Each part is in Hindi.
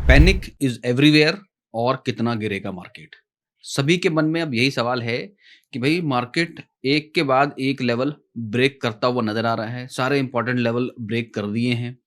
पैनिक इज एवरीवेयर और कितना गिरेगा मार्केट। सभी के मन में अब यही सवाल है कि भाई मार्केट एक के बाद एक लेवल ब्रेक करता हुआ नजर आ रहा है। सारे इंपॉर्टेंट लेवल ब्रेक कर दिए हैं।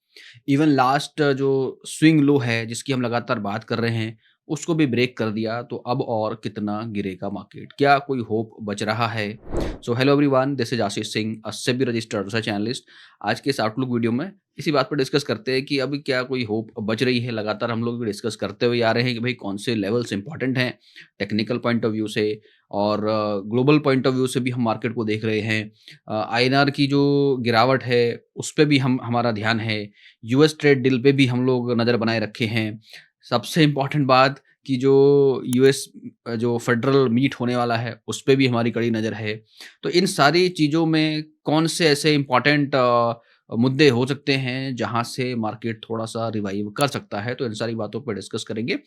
इवन लास्ट जो स्विंग लो है जिसकी हम लगातार बात कर रहे हैं उसको भी ब्रेक कर दिया। तो अब और कितना गिरेगा मार्केट, क्या कोई होप बच रहा है? So hello everyone, this is Ashish Singh, a SEBI registered research analyst. आज के इस आउटलुक वीडियो में इसी बात पर डिस्कस करते हैं कि अभी क्या कोई होप बच रही है। लगातार हम लोग भी डिस्कस करते हुए आ रहे हैं कि भाई कौन से लेवल्स इंपॉर्टेंट हैं टेक्निकल पॉइंट ऑफ व्यू से, और ग्लोबल पॉइंट ऑफ व्यू से भी हम मार्केट को देख रहे हैं। आईएनआर की जो गिरावट है उस पे भी हम हमारा ध्यान है। यूएस ट्रेड डील पे भी हम लोग नज़र बनाए रखे हैं। सबसे इम्पोर्टेंट बात कि जो यूएस जो फेडरल मीट होने वाला है उस पे भी हमारी कड़ी नज़र है। तो इन सारी चीज़ों में कौन से ऐसे इम्पोर्टेंट मुद्दे हो सकते हैं जहाँ से मार्केट थोड़ा-सा रिवाइव कर सकता है, तो इन सारी बातों पे डिस्कस करेंगे।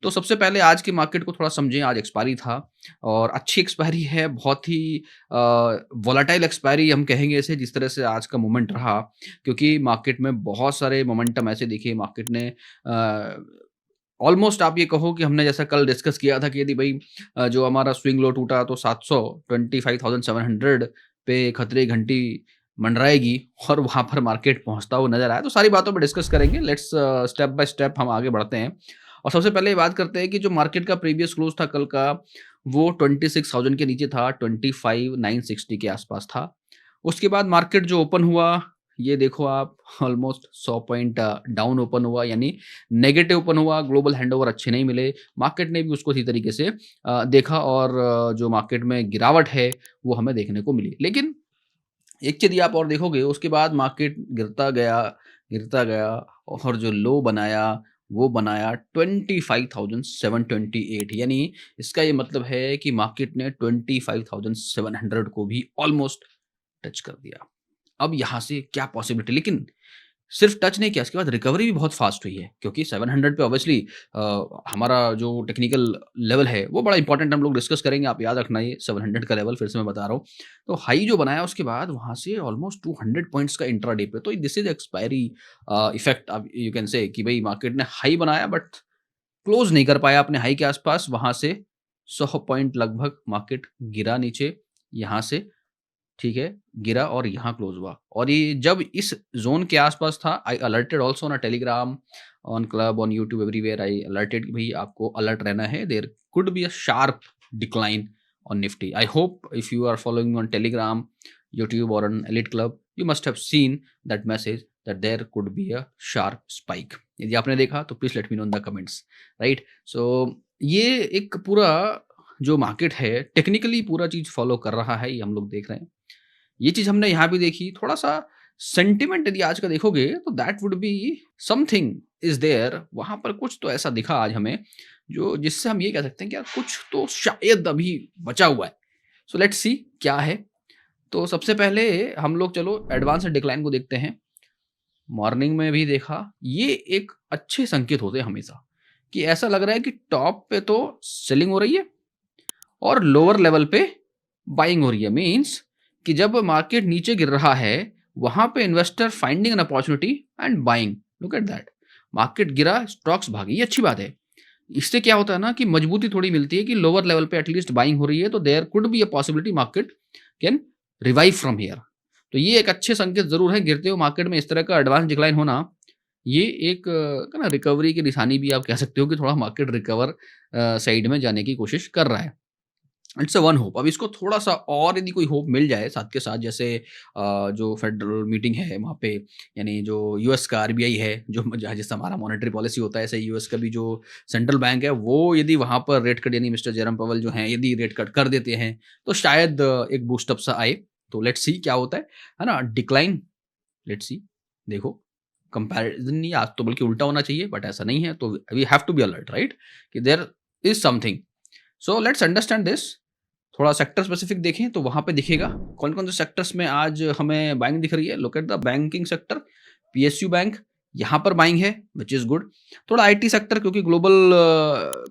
तो सबसे पहले आज की मार्केट को थोड़ा समझें। आज एक्सपायरी था और अच्छी एक्सपायरी है, बहुत ही वोलेटाइल एक्सपायरी हम कहेंगे इसे, जिस तरह से आज का मोमेंट रहा। क्योंकि मार्केट में बहुत सारे मोमेंटम ऐसे दिखे मार्केट ने ऑलमोस्ट, आप ये कहो कि हमने जैसा कल डिस्कस किया था कि यदि भाई जो हमारा स्विंग लो टूटा तो 700 25,700 पे खतरे की घंटी मंडराएगी और वहाँ पर मार्केट पहुँचता हुआ नज़र आया। तो सारी बातों पे डिस्कस करेंगे। लेट्स स्टेप बाय स्टेप हम आगे बढ़ते हैं। और सबसे पहले ये बात करते हैं कि जो मार्केट का प्रीवियस क्लोज था कल का, वो 26,000 के नीचे था, 25,960 के आसपास था। उसके बाद मार्केट जो ओपन हुआ, ये देखो आप, ऑलमोस्ट 100 पॉइंट डाउन ओपन हुआ, यानी नेगेटिव ओपन हुआ। ग्लोबल हैंडओवर अच्छे नहीं मिले। मार्केट ने भी उसको इसी तरीके से देखा और जो मार्केट में गिरावट है वो हमें देखने को मिली। लेकिन एक चीज़ ये आप और देखोगे, उसके बाद मार्केट गिरता गया और जो लो बनाया वो बनाया 25,728, यानी इसका ये मतलब है कि मार्केट ने 25,700 को भी ऑलमोस्ट टच कर दिया। अब यहाँ से क्या पॉसिबिलिटी, लेकिन सिर्फ टच नहीं किया, इसके बाद रिकवरी भी बहुत फास्ट हुई है। क्योंकि 700 पे ऑब्वियसली हमारा जो टेक्निकल लेवल है वो बड़ा इंपॉर्टेंट, हम लोग डिस्कस करेंगे। आप याद रखना ये 700 का लेवल, फिर से मैं बता रहा हूँ। तो हाई जो बनाया उसके बाद वहाँ से ऑलमोस्ट 200 पॉइंट्स का इंट्राडे पे, तो दिस इज एक्सपायरी इफेक्ट। अब यू कैन से कि भाई मार्केट ने हाई बनाया बट क्लोज नहीं कर पाया अपने हाई के आसपास। वहाँ से 100 पॉइंट लगभग मार्केट गिरा नीचे, यहाँ से, ठीक है, गिरा और यहाँ क्लोज़ हुआ। और ये जब इस ज़ोन के आस-पास था, I alerted also on Telegram, on club, on YouTube, everywhere I alerted कि भई आपको अलर्ट रहना है। There could be a sharp decline on Nifty. I hope if you are following on Telegram, YouTube और on elite club, you must have seen that message that there could be a sharp spike. यदि आपने देखा तो please let me know in the comments, right? So ये एक पूरा जो मार्केट है टेक्निकली पूरा चीज़ फ़ॉलो कर रहा है, ये हम लोग देख रहे हैं। ये चीज़ हमने यहाँ भी देखी। थोड़ा-सा सेंटिमेंट यदि आज का देखोगे तो that would be something is there. वहाँ पर कुछ तो ऐसा दिखा आज हमें, जो जिससे हम ये कह सकते हैं कि यार कुछ तो शायद अभी बचा हुआ है। सो लेट्स सी क्या है। तो सबसे पहले हम लोग चलो एडवांस डिक्लाइन को देखते हैं। मॉर्निंग में भी देखा, ये एक अच्छे संकेत होते हैं हमेशा, कि ऐसा लग रहा है कि टॉप पे तो सेलिंग हो रही है और लोअर लेवल पे बाइंग हो रही है। मीन्स कि जब मार्केट नीचे गिर रहा है वहां पे investor finding an opportunity and buying. Look at that, market गिरा, स्टॉक्स भागी, ये अच्छी बात है। इससे क्या होता है ना कि मजबूती थोड़ी मिलती है कि लोअर लेवल पे एटलीस्ट बाइंग हो रही है, तो there could be a possibility market can revive from here. तो ये एक अच्छे संकेत जरूर है। गिरते हुए मार्केट में इस तरह का एडवांस डिक्लाइन होना, ये एक ना रिकवरी की निशानी भी आप कह सकते हो कि थोड़ा मार्केट रिकवर साइड में जाने की कोशिश कर रहा है। It's a one hope. अब इसको थोड़ा-सा और यदि कोई होप मिल जाए साथ के साथ, जैसे जो फेडरल मीटिंग है वहाँ पे, यानी जो यूएस का आरबीआई है, जो जहाँ जैसा हमारा मॉनेटरी पॉलिसी होता है, ऐसे यूएस का भी जो सेंट्रल बैंक है, वो यदि वहाँ पर रेट कट, यानी मिस्टर जेरम पवेल जो हैं, यदि रेट कट कर देते हैं, तो शायद एक बूस्ट अप सा आए। तो लेट्स सी क्या होता है ना? Decline, let's see. देखो, कंपैरिज़न नहीं, आज तो बल्कि उल्टा होना चाहिए, बट ऐसा नहीं है, तो we have to be alert, right? कि there is something. So let's understand this. थोड़ा सेक्टर स्पेसिफिक देखें तो वहाँ पे दिखेगा कौन-कौन से सेक्टर्स में आज हमें बाइंग दिख रही है। Look at the banking sector, PSU bank, यहाँ पर बाइंग है, व्हिच इज़ गुड। थोड़ा आईटी सेक्टर, क्योंकि ग्लोबल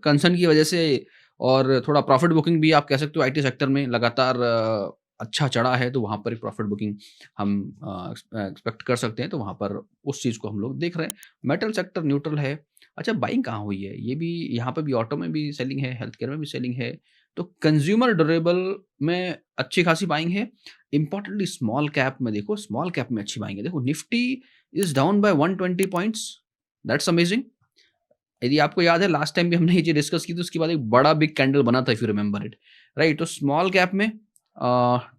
कंसर्न की वजह से और थोड़ा प्रॉफिट बुकिंग भी आप कह सकते हो आईटी सेक्टर में लगातार अच्छा चढ़ा है तो वहाँ पर एक प्रॉफिट बुकिंग हम एक्सपेक्ट कर सकते हैं, तो वहाँ पर उस चीज़ को हम लोग देख रहे हैं। मेटल सेक्टर न्यूट्रल है। अच्छा, बाइंग कहाँ हुई है? ये भी यहाँ पे भी ऑटो में भी सेलिंग है, हेल्थ केयर में भी सेलिंग है, तो कंज्यूमर ड्यूरेबल में अच्छी खासी बाइंग है। इम्पोर्टेंटली स्मॉल कैप में देखो, स्मॉल कैप में अच्छी बाइंग है। देखो Nifty is down by 120 points, that's amazing. यदि आपको याद है लास्ट टाइम भी हमने ये चीज़ डिस्कस की थी, उसके बाद एक बड़ा बिग कैंडल बना था, if you remember it, right? तो स्मॉल कैप में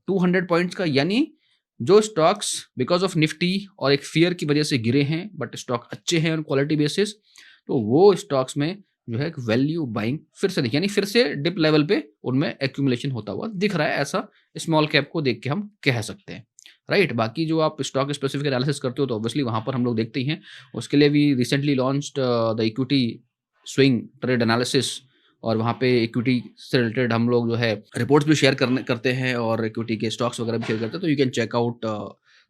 200 पॉइंट्स का, यानी जो स्टॉक्स बिकॉज़ ऑफ निफ्टी और एक फ़ियर की वजह से गिरे हैं, बट स्टॉक अच्छे हैं ऑन क्वालिटी बेसिस, तो वो स्टॉक्स में जो है एक वैल्यू बाइंग फिर से दिखी, यानी फिर से डिप लेवल पे उनमें एक्यूमुलेशन होता हुआ दिख रहा है, ऐसा स्मॉल कैप को देख के हम कह सकते हैं, राइट? बाकी जो आप स्टॉक स्पेसिफिक एनालिसिस करते हो तो ऑब्वियसली वहाँ पर हम लोग देखते ही हैं। उसके लिए भी recently launched the equity swing trade analysis, और वहाँ पे इक्विटी से रिलेटेड हम लोग जो है रिपोर्ट्स भी शेयर करते हैं और इक्विटी के स्टॉक्स वगैरह भी शेयर करते हैं, तो you can check out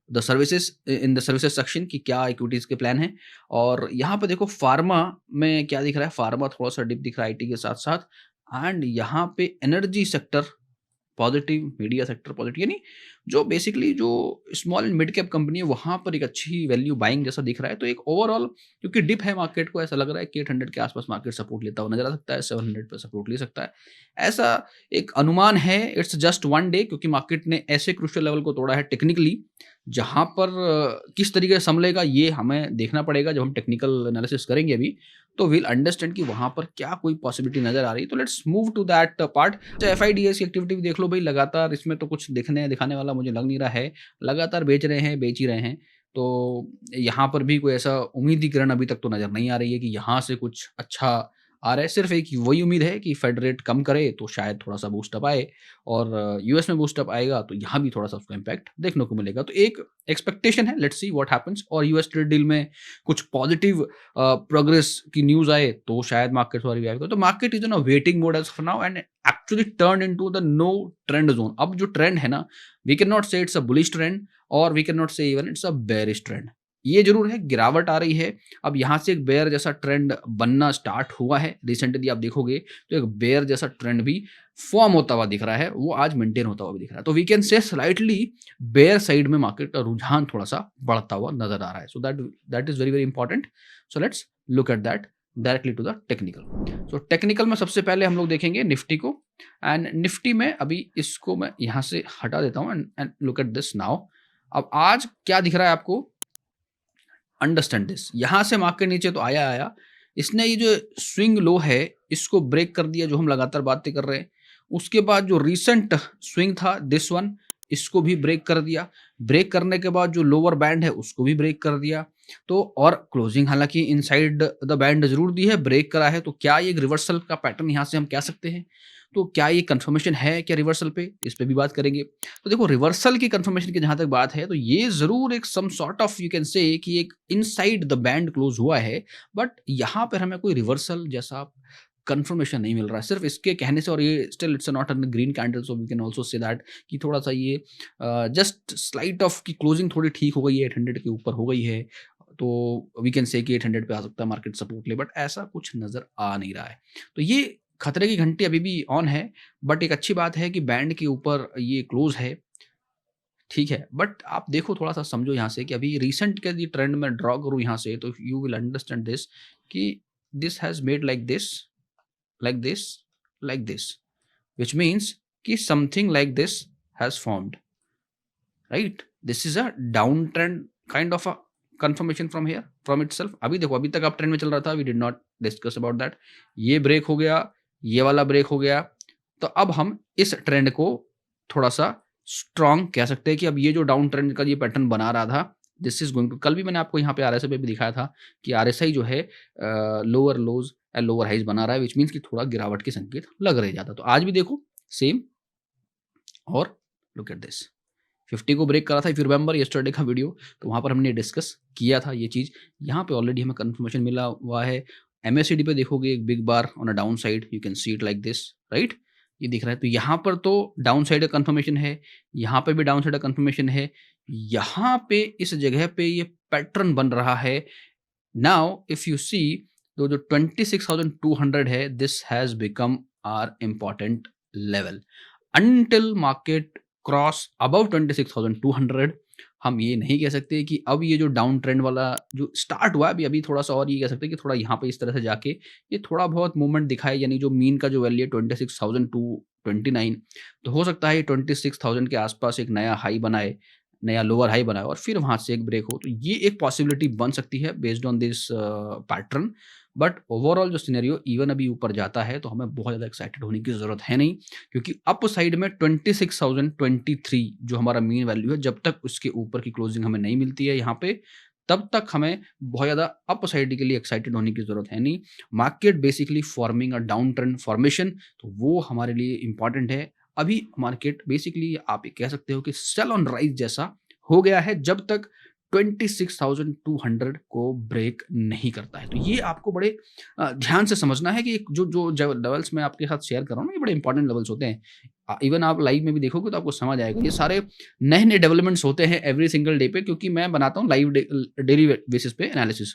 the services in the services section कि क्या इक्विटीज़ के प्लान हैं। और यहाँ पे देखो फार्मा में क्या दिख रहा है, फार्मा थोड़ा सा डिप दिख रहा है आईटी के साथ-साथ, एंड यहाँ पे energy sector positive, media sector positive, यानी जो बेसिकली जो small and mid cap company है वहाँ पर एक अच्छी वैल्यू बाइंग जैसा दिख रहा है। तो एक ओवरऑल क्योंकि डिप है मार्केट को ऐसा लग रहा है कि 800 के आसपास मार्केट सपोर्ट लेता हुआ नजर आ सकता है, 700 पे सपोर्ट ले सकता है, ऐसा एक अनुमान है। इट्स जस्ट वन डे, क्योंकि मार्केट ने ऐसे क्रूशियल लेवल को तोड़ा है टेक्निकली, जहाँ पर किस तरीके से संभलेगा ये हमें देखना पड़ेगा जब हम टेक्निकल एनालिसिस करेंगे अभी, तो विल अंडरस्टैंड कि वहाँ पर क्या कोई पॉसिबिलिटी नजर आ रही है। तो let's move to that part. तो एफआईडीएस की एक्टिविटी भी देख लो भाई, लगातार इसमें तो कुछ दिखाने वाला मुझे लग नहीं रहा है, लगातार बेच ही रहे हैं। तो यहाँ पर भी कोई ऐसा उम्मीद की किरण अभी तक तो नजर नहीं आ रही है कि यहाँ से कुछ अच्छा आ रहा है। सिर्फ एक वही उम्मीद है कि फेड रेट कम करे तो शायद थोड़ा सा बूस्टअप आए, और यूएस में बूस्टअप आएगा तो यहाँ भी थोड़ा सा उसका इम्पैक्ट देखने को मिलेगा। तो एक एक्सपेक्टेशन है, लेट्स सी व्हाट हैपेंस, और यूएस ट्रेड डील में कुछ पॉजिटिव प्रोग्रेस की न्यूज़ आए तो शायद मार्केट थोड़ा रिवाइव करे। तो market is in a waiting mode as for now and actually turn into the no trend zone. अब जो ट्रेंड है ना, we can not say it's a bullish trend और we can not say even it's a bearish trend. ये जरूर है गिरावट आ रही है। अब यहाँ से एक बेयर जैसा ट्रेंड बनना स्टार्ट हुआ है रिसेंटली, आप देखोगे तो एक बेयर जैसा ट्रेंड भी फॉर्म होता हुआ दिख रहा है, वो आज मेंटेन होता हुआ भी दिख रहा है। तो we can say slightly bear side में मार्केट का रुझान थोड़ा सा बढ़ता हुआ नजर आ रहा है। So that is very very important. So let's look at that directly to the technical. So technical में सबसे पहले हम लोग देखेंगे निफ्टी को, एंड निफ्टी में अभी इसको मैं यहाँ से हटा देता हूँ and look at this now. अब आज क्या दिख रहा है आपको, अंडरस्टैंड दिस। यहाँ से मार्केट नीचे तो आया, इसने ये जो स्विंग लो है इसको ब्रेक कर दिया, जो हम लगातार बातें कर रहे हैं। उसके बाद जो रीसेंट स्विंग था दिस वन, इसको भी ब्रेक कर दिया। ब्रेक करने के बाद जो लोअर बैंड है उसको भी ब्रेक कर दिया। तो और क्लोजिंग हालांकि इनसाइड द बैंड जरूर दी है, ब्रेक करा है। तो क्या ये एक रिवर्सल का पैटर्न यहाँ से हम कह सकते हैं? तो क्या ये कंफर्मेशन है क्या रिवर्सल पे, इस पे भी बात करेंगे। तो देखो रिवर्सल की कंफर्मेशन की जहां तक बात है, तो ये जरूर एक some sort of you can say कि एक इनसाइड द बैंड क्लोज हुआ है, बट यहाँ पर हमें कोई रिवर्सल जैसा कंफर्मेशन नहीं मिल रहा है सिर्फ इसके कहने से। और ये still it's not a green candle, so we can also say that कि थोड़ा सा ये जस्ट स्लाइट ऑफ की क्लोजिंग थोड़ी ठीक हो गई है, 800 के ऊपर हो गई है, तो वी कैन से कि 800 पे आ सकता है मार्केट सपोर्ट ले, बट ऐसा कुछ नजर आ नहीं रहा है। तो ये खतरे की घंटी अभी भी ऑन है, बट एक अच्छी बात है कि बैंड के ऊपर ये क्लोज है, ठीक है। बट आप देखो थोड़ा सा समझो यहाँ से कि अभी रिसेंट के ट्रेंड में ड्रॉ करूँ यहाँ से, तो यू विल अंडरस्टैंड दिस कि this has made like this, like this, like this, which means कि something like this has formed, right? This is a downtrend kind of a confirmation from here, from itself. अभी देखो अभी तक आप ट्रेंड में चल रहा था, we did not discuss about that. ये ब्रेक हो गया, ये वाला ब्रेक हो गया, तो अब हम इस ट्रेंड को थोड़ा सा स्ट्रॉन्ग कह सकते हैं कि अब ये जो डाउन ट्रेंड का ये पैटर्न बना रहा था, दिस इज गोइंग टू, कल भी मैंने आपको यहाँ पे आरएसआई पे भी दिखाया था कि आरएसआई जो है lower lows and lower highs बना रहा है, विच मीन्स कि थोड़ा गिरावट के संकेत लग रहे ज़्यादा। तो आज भी देखो सेम, और लुक एट दिस 50 को ब्रेक करा था, इफ यू रिमेंबर यस्टरडे का वीडियो, तो वहाँ पर हमने डिस्कस किया था ये चीज़। यहाँ पे ऑलरेडी हमें कंफर्मेशन मिला हुआ है। एमएससीडी पे देखोगे एक big bar on a down side, you can see it like this, right? ये दिख रहा है। तो यहाँ पर तो डाउन साइड का कंफर्मेशन है, यहाँ पे भी डाउन साइड का कंफर्मेशन है, यहाँ पे इस जगह पे ये पैटर्न बन रहा है। नाउ इफ यू सी तो जो 26,200 है, this has become are important level. Until market cross above 26,200, हम ये नहीं कह सकते कि अब ये जो डाउन ट्रेंड वाला जो स्टार्ट हुआ है अभी अभी थोड़ा सा और ये कह सकते हैं कि थोड़ा यहाँ पे इस तरह से जाके ये थोड़ा बहुत मूवमेंट दिखाए, यानी जो मीन का जो वैल्यू है 26,229, तो हो सकता है ये 26,000 के आसपास एक नया हाई बनाए, नया लोअर हाई बनाए और फिर वहाँ से एक ब्रेक हो, तो ये एक पॉसिबिलिटी बन सकती है based on this pattern. But overall जो सिनेरियो इवन अभी ऊपर जाता है तो हमें बहुत ज़्यादा एक्साइटेड होने की ज़रूरत है नहीं, क्योंकि अप साइड में 26,023 जो हमारा मीन वैल्यू है, जब तक उसके ऊपर की क्लोजिंग हमें नहीं मिलती है यहाँ पे, तब तक हमें बहुत ज़्यादा अप साइड के लिए एक्साइटेड होने की ज़रूरत है नहीं। Market basically forming a down trend formation, तो वो हमारे लिए इंपॉर्टेंट है। अभी मार्केट बेसिकली आप ये कह सकते हो कि सेल ऑन राइज जैसा हो गया है जब तक 26,200 को ब्रेक नहीं करता है। तो ये आपको बड़े ध्यान से समझना है कि एक जो लेवल्स मैं आपके साथ शेयर कर रहा हूँ ना, ये बड़े इंपॉर्टेंट लेवल्स होते हैं। इवन आप लाइव में भी देखोगे तो आपको समझ आएगा। ये सारे नए-नए डेवलपमेंट्स होते हैं एवरी सिंगल डे पे, क्योंकि मैं बनाता हूँ लाइव डेली बेसिस पे एनालिसिस।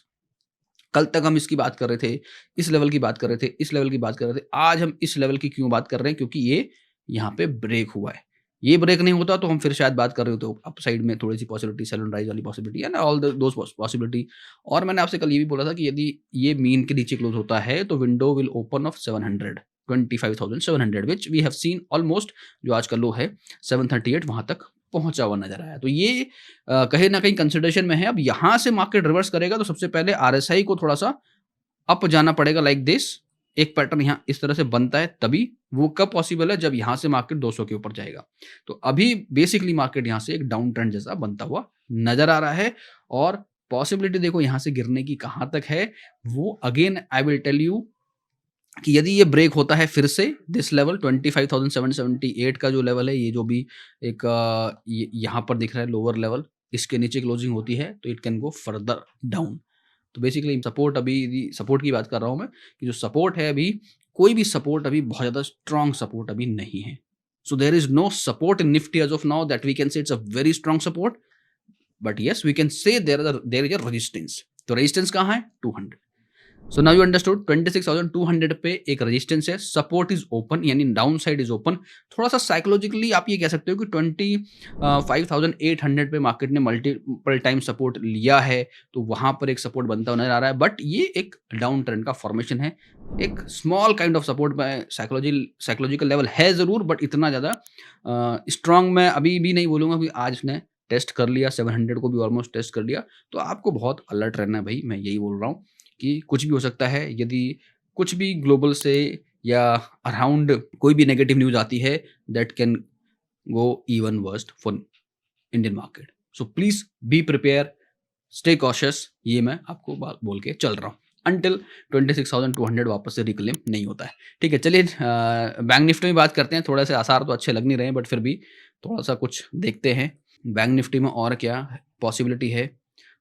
कल तक हम इसकी बात कर रहे थे, इस लेवल की बात कर रहे थे, इस लेवल की बात कर रहे थे। आज हम इस लेवल की क्यों बात कर रहे हैं? क्योंकि ये यहाँ पे ब्रेक हुआ है। ये ब्रेक नहीं होता तो हम फिर शायद बात कर रहे होते अप साइड में थोड़ी-सी पॉसिबिलिटी, सेल एंड राइज वाली possibility and all those possibility. और मैंने आपसे कल ये भी बोला था कि यदि ये मीन के नीचे क्लोज़ होता है तो window will open of 700, 25,700 which we have seen almost, जो आज का लो है 738 वहाँ तक पहुँचा हुआ नज़र आया। तो ये कहीं न कहीं कंसिडरेशन में है। अब यहाँ से मार्केट रिवर्स करेगा तो सबसे पहले आरएसआई को थोड़ा-सा अप जाना पड़ेगा लाइक दिस। एक पैटर्न यहाँ इस तरह से बनता है तभी। वो कब पॉसिबल है? जब यहाँ से मार्केट 200 के ऊपर जाएगा। तो अभी बेसिकली मार्केट यहाँ से एक डाउन ट्रेंड जैसा बनता हुआ नज़र आ रहा है और पॉसिबिलिटी देखो यहाँ से गिरने की कहाँ तक है। वो again I will tell you कि यदि ये ब्रेक होता है फिर से दिस लेवल 25,778 का जो लेवल है, ये जो भी एक यहाँ पर दिख रहा है लोअर लेवल, इसके नीचे क्लोजिंग होती है तो it can go further down. तो बेसिकली सपोर्ट, अभी सपोर्ट की बात कर रहा हूँ मैं कि जो सपोर्ट है अभी, कोई भी सपोर्ट अभी बहुत ज़्यादा स्ट्रॉन्ग सपोर्ट अभी नहीं है। So there is no support in Nifty as of now that we can say it's a very strong support, but yes we can say there is a resistance. तो रेजिस्टेंस कहाँ है? 200। सो नाउ यू अंडरस्टूड 26,200 पे एक रेजिस्टेंस है, सपोर्ट इज ओपन यानी डाउन साइड इज ओपन। थोड़ा सा साइकोलॉजिकली आप ये कह सकते हो कि 25,800 पे मार्केट ने मल्टीपल टाइम सपोर्ट लिया है, तो वहां पर एक सपोर्ट बनता हुआ नजर आ रहा है, बट ये एक डाउन ट्रेंड का फॉर्मेशन है। एक स्मॉल काइंड ऑफ सपोर्ट में साइकोलॉजिकल लेवल है जरूर, बट इतना ज्यादा स्ट्रांग मैं अभी भी नहीं बोलूंगा कि आज ने टेस्ट कर लिया 700 को भी ऑलमोस्ट टेस्ट कर लिया। तो आपको बहुत अलर्ट रहना है भाई, मैं यही बोल रहा हूँ कि कुछ भी हो सकता है। यदि कुछ भी ग्लोबल से या अराउंड कोई भी नेगेटिव न्यूज़ आती है, that can go even worst for Indian market. So please be prepare, stay cautious, ये मैं आपको बोल के चल रहा हूँ अंटिल 26,200 वापस से रिक्लेम नहीं होता है। ठीक है, चलिए बैंक निफ्टी में बात करते हैं। थोड़े से आसार तो अच्छे लग नहीं रहे हैं, बट फिर भी थोड़ा सा कुछ देखते हैं बैंक निफ्टी में और क्या पॉसिबिलिटी है।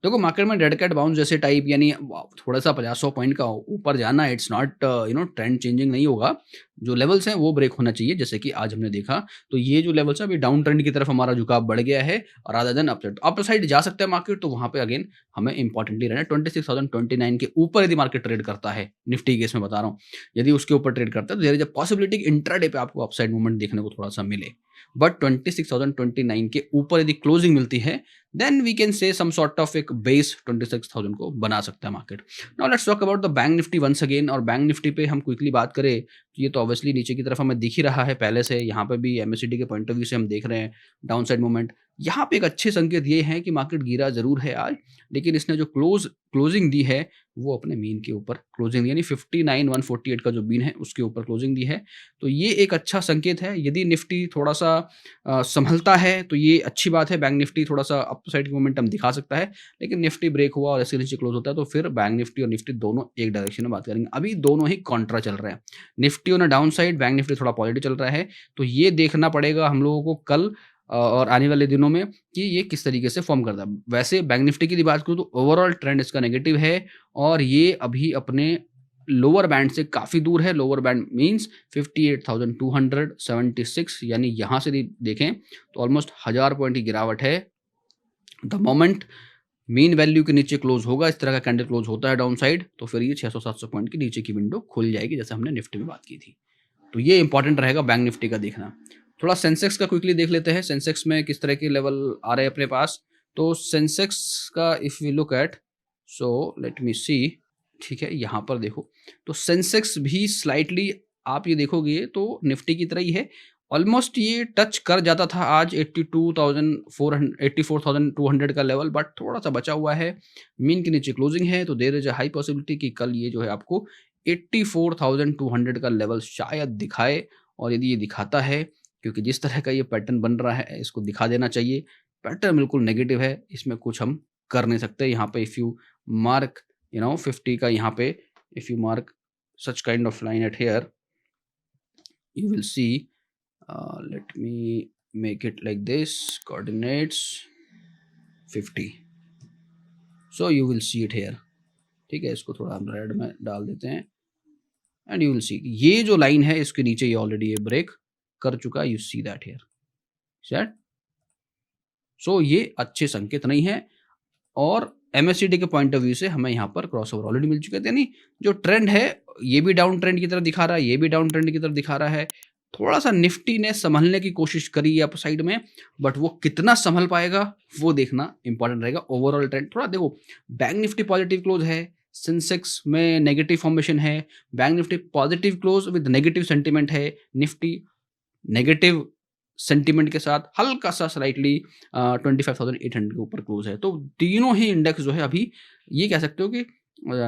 देखो मार्केट में डेड कैट बाउंस जैसे टाइप, यानी थोड़ा सा 50-100 पॉइंट का ऊपर जाना, इट्स नॉट ट्रेंड चेंजिंग नहीं होगा। जो लेवल्स हैं वो ब्रेक होना चाहिए, जैसे कि आज हमने देखा। तो ये जो लेवल्स है अभी डाउन ट्रेंड की तरफ हमारा झुकाव बढ़ गया है और रादर देन अप साइड जा सकता है मार्केट, तो वहां पे अगेन हमें इंपॉर्टेंटली रहना है 26,029 के ऊपर यदि मार्केट ट्रेड करता है, निफ्टी केस में बता रहा हूँ, यदि उसके ऊपर ट्रेड करता है तो देयर इज अ पॉसिबिलिटी कि इंट्राडे पे आपको अपसाइड मूवमेंट देखने को थोड़ा सा मिले। बट 26,029 के ऊपर यदि क्लोजिंग मिलती है, then we can say some sort of एक बेस 26,000 को बना सकता है market. Now let's talk about the bank Nifty once again. और बैंक निफ्टी पे हम क्विकली बात करें तो ये तो ऑब्वियसली नीचे की तरफ हमें दिख ही रहा है पहले से। यहाँ पे भी एमएससीडी के पॉइंट ऑफ व्यू से हम देख रहे हैं डाउन साइड मूवमेंट। यहाँ पे एक अच्छे संकेत ये हैं कि मार्केट गिरा जरूर है आज, लेकिन इसने जो क्लोजिंग दी है वो अपने मीन के ऊपर क्लोजिंग दी, यानी 59,148 का जो मीन है उसके ऊपर क्लोजिंग दी है। तो ये एक अच्छा संकेत है। यदि निफ्टी थोड़ा सा संभलता है तो ये अच्छी बात है। बैंक निफ्टी थोड़ा सा अप साइड की मोमेंटम दिखा सकता है, लेकिन निफ्टी ब्रेक हुआ और ऐसे नीचे क्लोज होता है तो फिर बैंक निफ्टी और निफ्टी दोनों एक डायरेक्शन में बात करेंगे। अभी दोनों ही कॉन्ट्रा चल रहे हैं, Nifty on down side, bank Nifty थोड़ा पॉजिटिव चल रहा है। तो ये देखना पड़ेगा हम लोगों को कल और आने वाले दिनों में कि ये किस तरीके से फॉर्म करता है। वैसे बैंक निफ्टी की बात करूँ तो ओवरऑल ट्रेंड इसका नेगेटिव है और ये अभी अपने लोअर बैंड से काफ़ी दूर है। लोअर बैंड मींस 58,276, यानी यहाँ से देखें तो ऑलमोस्ट 1000 पॉइंट की गिरावट है। द मोमेंट मीन वैल्यू के नीचे क्लोज होगा, इस तरह का कैंडल क्लोज होता है डाउन साइड, तो फिर ये 600-700 पॉइंट की नीचे की विंडो खुल जाएगी, जैसे हमने निफ्टी में बात की थी। तो ये इंपॉर्टेंट रहेगा बैंक निफ्टी का देखना। थोड़ा सेंसेक्स का क्विकली देख लेते हैं, सेंसेक्स में किस तरह के लेवल आ रहे हैं अपने पास। तो सेंसेक्स का if we look at, so let me see, ठीक है, यहाँ पर देखो तो सेंसेक्स भी स्लाइटली आप ये देखोगे तो निफ्टी की तरह ही है, ऑलमोस्ट ये टच कर जाता था आज 84,200 का लेवल, बट थोड़ा सा बचा हुआ है, मीन के नीचे क्लोजिंग है, तो there is a high possibility कि कल ये जो है आपको 84,200 का लेवल शायद दिखाए। और यदि ये दिखाता है, क्योंकि जिस तरह का ये पैटर्न बन रहा है इसको दिखा देना चाहिए, पैटर्न बिल्कुल नेगेटिव है, इसमें कुछ हम कर नहीं सकते। यहाँ पे इफ़ यू मार्क 50 का, यहाँ पे if you mark such kind of line at here, you will see, let me make it like this, coordinates 50, so you will see it here, ठीक है, इसको थोड़ा हम रेड में डाल देते हैं एंड यू विल सी ये जो लाइन है इसके नीचे ये ऑलरेडी ये ब्रेक कर चुका है, you see that here, set. So ये अच्छे संकेत नहीं है, और MACD के पॉइंट ऑफ व्यू से हमें यहाँ पर क्रॉसओवर ऑलरेडी मिल चुके थे, यानी जो ट्रेंड है ये भी डाउन ट्रेंड की तरफ दिखा रहा है, ये भी डाउन ट्रेंड की तरफ दिखा रहा है। थोड़ा सा निफ्टी ने संभलने की कोशिश करी अप साइड में, बट वो कितना संभल पाएगा वो देखना इंपॉर्टेंट रहेगा। ओवरऑल ट्रेंड थोड़ा देखो, बैंक निफ्टी पॉजिटिव क्लोज है, सेंसेक्स में नेगेटिव फॉर्मेशन है, bank Nifty positive close with negative sentiment है, निफ्टी नेगेटिव सेंटिमेंट के साथ हल्का सा स्लाइटली 25,800 के ऊपर क्लोज है। तो तीनों ही इंडेक्स जो है अभी ये कह सकते हो कि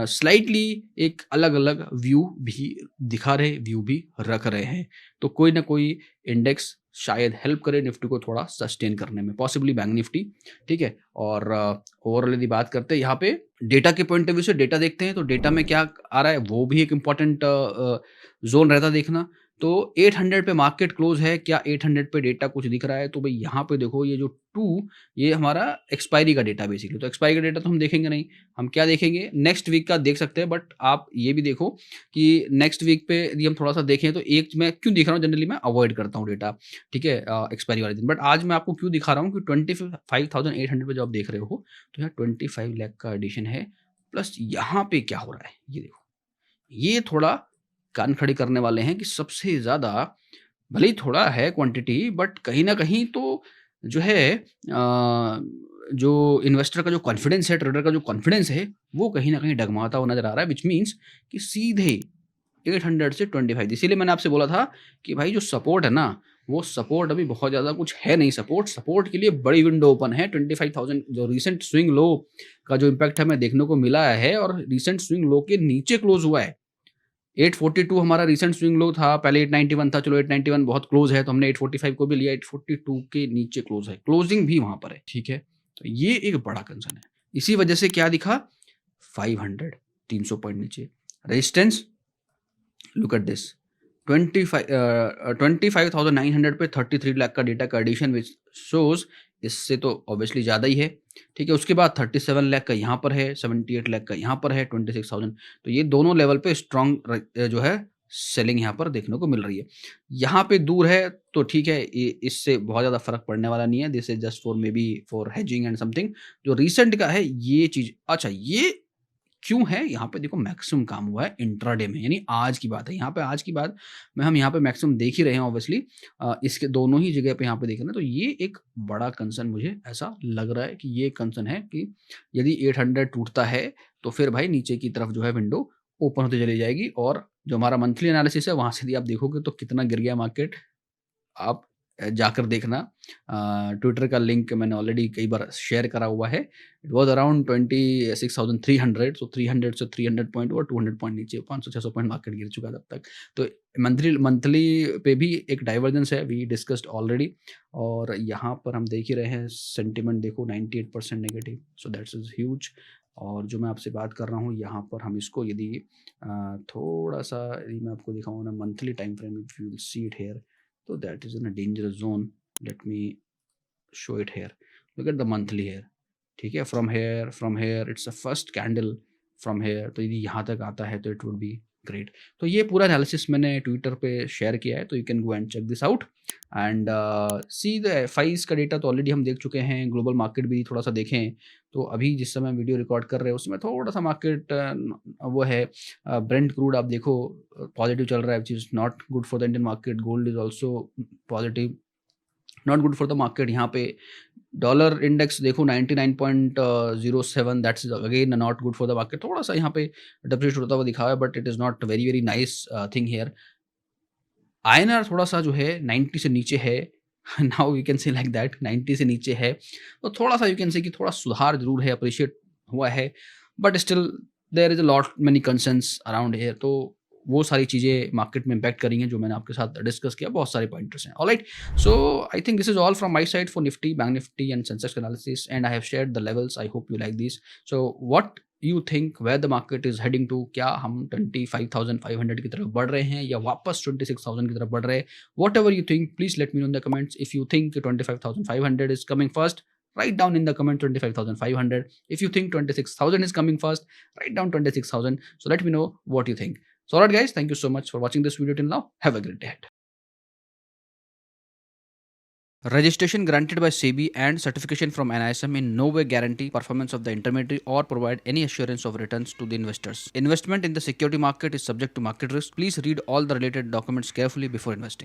स्लाइटली एक अलग अलग व्यू भी दिखा रहे, व्यू भी रख रहे हैं। तो कोई ना कोई इंडेक्स शायद हेल्प करे निफ्टी को थोड़ा सस्टेन करने में, पॉसिबली बैंक निफ्टी, ठीक है। और ओवरऑल यदि बात करते हैं यहाँ पे डेटा के पॉइंट ऑफ व्यू से, डेटा देखते हैं तो डेटा में क्या आ रहा है वो भी एक इम्पॉर्टेंट जोन रहता देखना। तो 800 पे मार्केट क्लोज है, क्या 800 पे डेटा कुछ दिख रहा है? तो भाई यहाँ पे देखो ये जो 2 ये हमारा एक्सपायरी का डेटा बेसिकली, तो एक्सपायरी का डेटा तो हम देखेंगे नहीं, हम क्या देखेंगे नेक्स्ट वीक का देख सकते हैं। बट आप ये भी देखो कि नेक्स्ट वीक पे यदि हम थोड़ा सा देखें तो एक मैं क्यों दिखा रहा हूँ, जनरली मैं अवॉइड करता हूँ डेटा, ठीक है, एक्सपायरी वाले दिन, बट आज मैं आपको क्यों दिखा रहा हूँ कि 25,800 पे जो आप देख रहे हो तो यहाँ 25 लाख का एडिशन है, प्लस यहाँ पे क्या हो रहा है ये देखो, ये थोड़ा कान खड़े करने वाले हैं कि सबसे ज़्यादा भले ही थोड़ा है क्वांटिटी, बट कहीं न कहीं तो जो है जो इन्वेस्टर का जो कॉन्फिडेंस है, ट्रेडर का जो कॉन्फिडेंस है, वो कहीं न कहीं डगमगाता हुआ नज़र आ रहा है, व्हिच मीन्स कि सीधे 800 से 25, इसीलिए मैंने आपसे बोला था कि भाई जो सपोर्ट है ना, वो सपोर्ट अभी बहुत ज़्यादा कुछ है नहीं, सपोर्ट के लिए बड़ी विंडो ओपन है। 25,000 जो रीसेंट स्विंग लो का जो इम्पैक्ट हमें देखने को मिला है, और रीसेंट स्विंग लो के नीचे क्लोज़ हुआ है। 842 हमारा रीसेंट स्विंग लो था, पहले 891 था, चलो 891 बहुत क्लोज है तो हमने 845 को भी लिया, 842 के नीचे क्लोज है, क्लोजिंग भी वहां पर है, ठीक है। तो ये एक बड़ा कंसर्न है, इसी वजह से क्या दिखा 500 300 पॉइंट नीचे रेजिस्टेंस, लुक एट दिस 25,900 पे 33 लाख का डेटा का एडिशन, विच शोज इससे तो ऑब्वियसली ज़्यादा ही है, ठीक है। उसके बाद 37 लाख का यहाँ पर है, 78 लाख का यहाँ पर है, 26,000, तो ये दोनों लेवल पे स्ट्रॉन्ग जो है सेलिंग यहाँ पर देखने को मिल रही है। यहाँ पे दूर है तो ठीक है, इससे बहुत ज़्यादा फर्क पड़ने वाला नहीं है, this is just for may be for hedging and something. जो रिसेंट का है ये चीज़, अच्छा ये क्यों है, यहाँ पे देखो मैक्सिमम काम हुआ है इंट्राडे में, यानी आज की बात है, यहाँ पे आज की बात में हम यहाँ पे मैक्सिमम देख ही रहे हैं ऑब्वियसली, इसके दोनों ही जगह पे यहाँ पे देख रहे हैं। तो ये एक बड़ा कंसर्न मुझे ऐसा लग रहा है कि ये कंसर्न है कि यदि 800 टूटता है तो फिर भाई नीचे की तरफ जो है विंडो ओपन होती चली जाएगी, और जो हमारा मंथली एनालिसिस है वहाँ से यदि आप देखोगे तो कितना गिर गया मार्केट, आप जाकर देखना। ट्विटर का लिंक मैंने ऑलरेडी कई बार शेयर करा हुआ है, इट वाज अराउंड 26,300, सो 300 से 300 पॉइंट और 200 पॉइंट नीचे 500-600 पॉइंट मार्केट गिर चुका है तब तक। तो मंथली पे भी एक डाइवर्जेंस है, वी डिस्कस्ड ऑलरेडी, और यहाँ पर हम देख ही रहे हैं सेंटिमेंट देखो 98% negative, so that's is huge. और जो मैं आपसे बात कर रहा हूँ यहाँ पर हम इसको यदि थोड़ा सा यदि मैं आपको दिखाऊँ ना monthly time frame, if you will see it here, so that is in a dangerous zone, let me show it here, look at the monthly here, ठीक है, from here it's a first candle from here, तो यदि यहाँ तक आता है तो it would be great। तो ये पूरा एनालिसिस मैंने ट्विटर पे शेयर किया है, तो you can go and check this out and see the FIs का डेटा तो ऑलरेडी हम देख चुके हैं, ग्लोबल मार्केट भी थोड़ा सा देखें तो अभी जिस समय वीडियो रिकॉर्ड कर रहे हैं उसमें थोड़ा सा मार्केट वो है, ब्रेंट क्रूड आप देखो पॉजिटिव चल रहा है, which is not good for the Indian market, gold is also positive, not good for the market. यहाँ पे डॉलर इंडेक्स देखो 99.07, that's again not good for the market. थोड़ा सा यहाँ पे डिप्रिशिएट होता हुआ दिखा हुआ है, but it is not very very nice thing here. INR थोड़ा सा जो है 90 से नीचे है। नाउ यू कैन से लाइक दैट, 90 से नीचे है तो थोड़ा सा यू कैन से कि थोड़ा सुधार जरूर है, अप्रिशिएट हुआ है, but still there is a lot many concerns around here. तो वो सारी चीज़ें मार्केट में इम्पैक्ट करेंगी जो मैंने आपके साथ डिस्कस किया, बहुत सारे पॉइंटर्स हैं। Alright, so I think this is all from my side for Nifty, bank Nifty and Sensex analysis, and I have shared the levels. I hope you like this. So what you think where the market is heading to? क्या हम 25,500 की तरफ बढ़ रहे हैं या वापस 26,000 की तरफ बढ़ रहे हैं? What ever you think, please let me know in the comments. If you think 25,500 is coming first, write down in the comment 25,500. If you think 26,000 is coming first, write down 26,000. So let me know what you think. So alright guys, thank you so much for watching this video till now. Have a great day ahead. Registration granted by SEBI and certification from NISM in no way guarantee performance of the intermediary or provide any assurance of returns to the investors. Investment in the security market is subject to market risk. Please read all the related documents carefully before investing.